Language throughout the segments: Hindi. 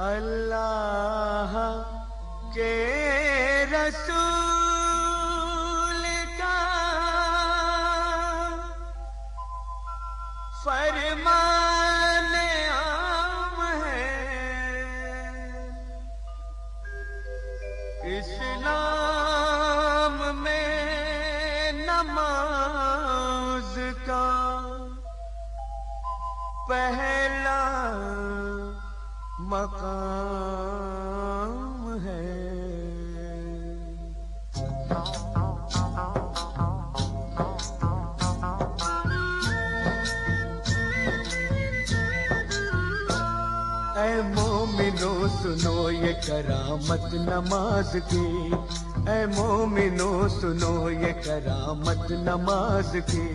अल्लाह के रसूल का फरमान आम है, इस्लाम में नमाज का पहला मकाम है। ऐ मोमिनो सुनो ये करामत नमाज की, ऐ मोमिनो सुनो ये करामत नमाज की।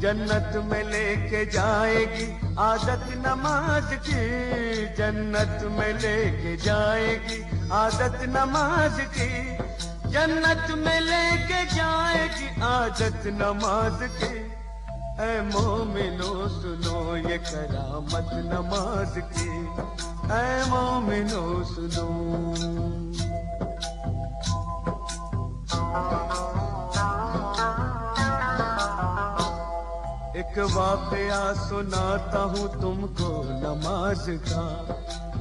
जन्नत में लेके जाएगी आदत नमाज की, जन्नत में लेके जाएगी आदत नमाज की, जन्नत में लेके जाएगी आदत नमाज की। ऐ मोमिनो सुनो ये करामत नमाज की, ऐ मोमिनो सुनो। एक वाक़या सुनाता हूँ तुमको नमाज का,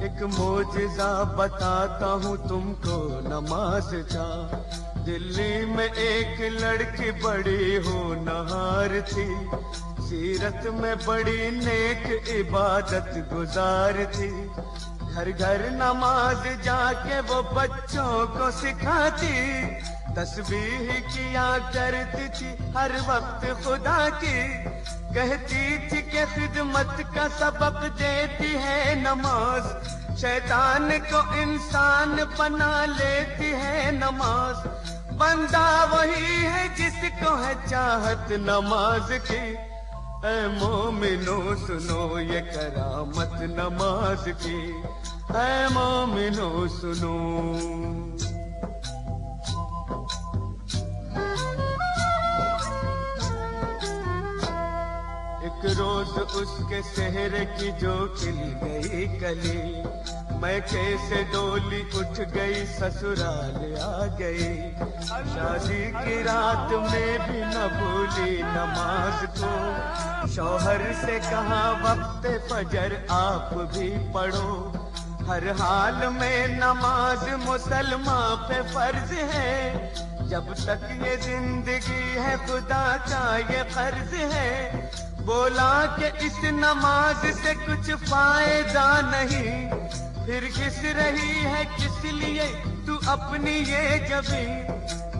एक मौजिज़ा बताता हूँ तुमको नमाज का। दिल्ली में एक लड़की बड़ी होनहार थी, सीरत में बड़ी नेक इबादत गुजार थी। घर घर नमाज जाके वो बच्चों को सिखाती, तस्बीह किया करती थी हर वक्त खुदा की। कहती थी कि खिदमत का सबक देती है नमाज, शैतान को इंसान बना लेती है नमाज। बंदा वही है जिसको है चाहत नमाज की। ऐ मोमिनो सुनो ये करामत नमाज की, ऐ मोमिनो सुनो। एक रोज उसके सेहरे की जो खिल गई कली, मैं कैसे डोली उठ गई ससुराल आ गई। शादी की रात में भी न भूली नमाज को, शौहर से कहा वक्त फजर आप भी पढ़ो। हर हाल में नमाज मुसलमान पे फर्ज है, जब तक ये जिंदगी है खुदा का ये कर्ज है। बोला कि इस नमाज से कुछ फायदा नहीं, फिर किस रही है किस लिए तू अपनी ये जबी।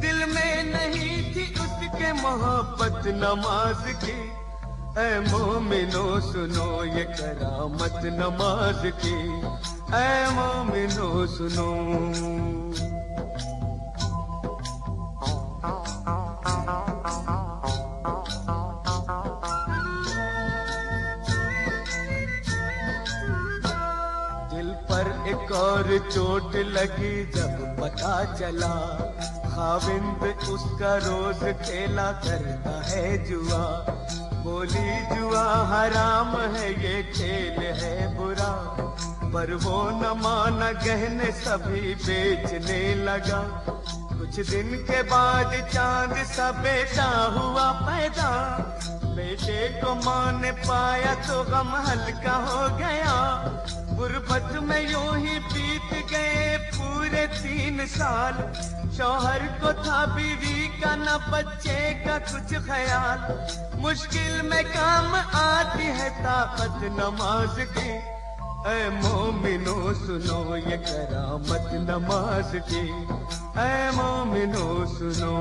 दिल में नहीं थी उसके मोहब्बत नमाज की। ऐ मोमिनो सुनो ये करामत नमाज की, ऐ मोमिनो सुनो। एक और चोट लगी जब पता चला, खाविंद उसका रोज खेला करता है जुआ। बोली जुआ हराम है ये खेल है बुरा, पर वो न माना गहने सभी बेचने लगा। कुछ दिन के बाद चांद सा बेटा हुआ पैदा, बेटे को माँ ने पाया तो गम हल्का हो गया। गुर्बत में यूं ही बीत गए पूरे 3 साल, शौहर को था बीवी का न बच्चे का कुछ ख्याल। मुश्किल में काम आती है ताकत नमाज की। ऐ मोमिनो सुनो ये करामत नमाज की, ऐ मोमिनो सुनो।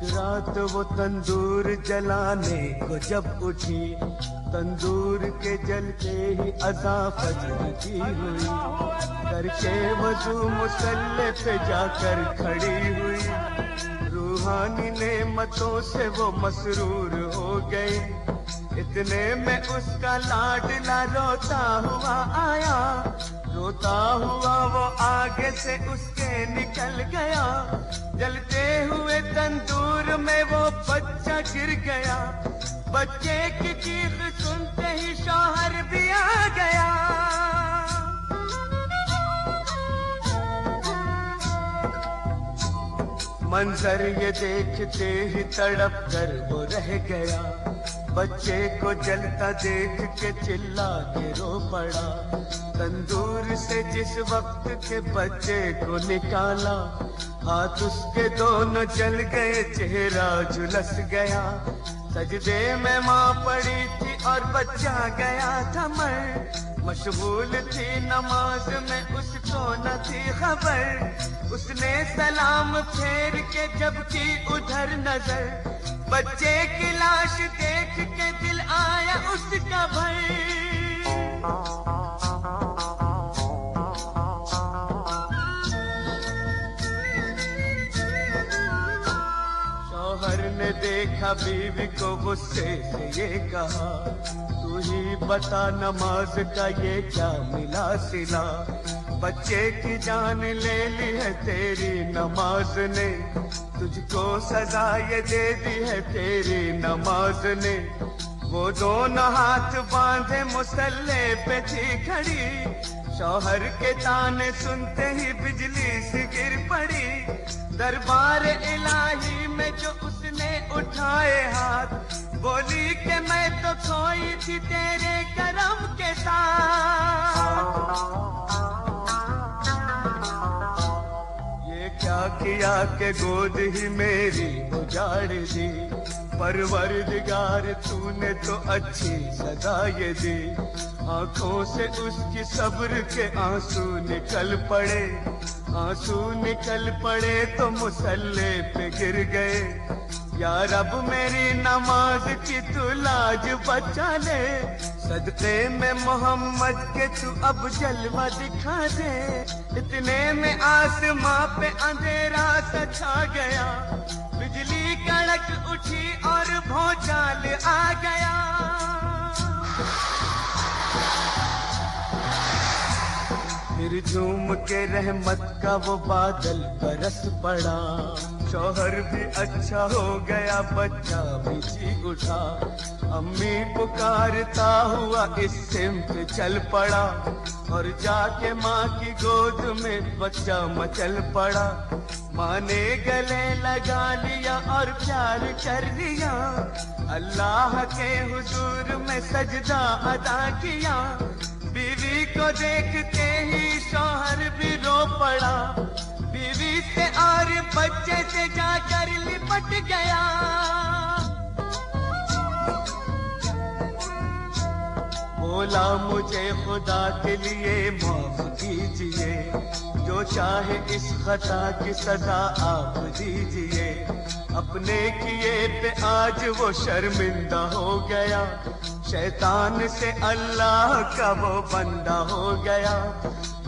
रात वो तंदूर जलाने को जब उठी, तंदूर के जलते ही अज़ा फजर की हुई। करके वज़ू मुसल्ले पे जाकर खड़ी हुई, रूहानी नेमतों से वो मसरूर हो गई। इतने में उसका लाडला रोता हुआ आया, रोता हुआ वो आ आगे से उसके निकल गया, जलते हुए तंदूर में वो बच्चा गिर गया। बच्चे की चीख सुनते ही शौहर भी आ गया। मंजर ये देखते ही तड़प कर वो रह गया। बच्चे को जलता देख के चिल्ला के रो पड़ा। तंदूर से जिस वक्त के बच्चे को निकाला, हाथ उसके दोनों जल गए, चेहरा झुलस गया। सजदे में माँ पड़ी थी और बच्चा गया था मर। मशगूल थी नमाज में, उसको न थी खबर। उसने सलाम फेर के जब की उधर नजर, बच्चे की लाश देख के दिल आया उसका भर। शौहर ने देखा बीवी को गुस्से से ये कहा, तू ही बता नमाज का ये क्या मिला सिला। बच्चे की जान ले ली है तेरी नमाज ने, तुझको सजा ये दे दी है तेरी नमाज ने। वो दोनों हाथ बांधे मुसल्ले पे थी खड़ी, शौहर के ताने सुनते ही बिजली सी गिर पड़ी। दरबार इलाही में जो उसने उठाए हाथ, बोली कि मैं तो खोई थी तेरे करम के साथ। ये क्या किया कि गोद ही मेरी उजाड़ दी। परवरदिगार तूने तो अच्छी सजा ये दी। आंखों से उसकी सब्र के आंसू निकल पड़े। आंसू निकल पड़े तो मुसल्ले पे गिर गए। या रब मेरी नमाज की तू लाज बचा ले। सदके में मोहम्मद के तू अब जलवा दिखा दे। इतने में आसमां पे अंधेरा सा छा गया। बिजली कड़क उठी और भौचाल आ गया। फिर झूम के रहमत का वो बादल बरस पड़ा। शौहर भी अच्छा हो गया, बच्चा भी जी उठा। अम्मी पुकारता हुआ इस सिमत चल पड़ा, और जाके माँ की गोद में बच्चा मचल पड़ा। माँ ने गले लगा लिया और प्यार कर लिया। अल्लाह के हुजूर में सजदा अदा किया। बीवी को देखते ही शौहर भी रो पड़ा। बीवी से और बच्चे से जाकर लिपट गया। बोला मुझे खुदा के लिए माफ कीजिए, जो चाहे इस खता की सजा आप दीजिए। अपने किए पे आज वो शर्मिंदा हो गया। शैतान से अल्लाह का वो बंदा हो गया।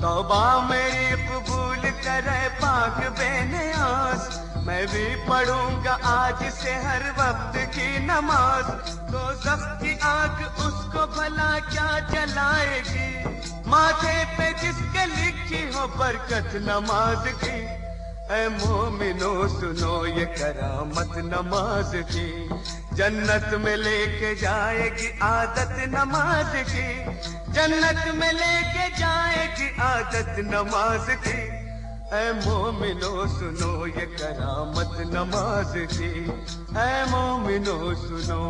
तौबा मेरी कबूल करे पाक बेनियाज। मैं भी पढ़ूंगा आज से हर वक्त की नमाज। दोज़ख की आग उसको भला क्या जलाएगी, माथे पे जिसके लिखी हो बरकत नमाज की। ऐ मोमिनो सुनो ये करामत नमाज की। जन्नत में लेके जाएगी आदत नमाज की। जन्नत में लेके जाएगी आदत नमाज की। ऐ मोमिनो सुनो ये करामत नमाज की। ऐ मोमिनो सुनो।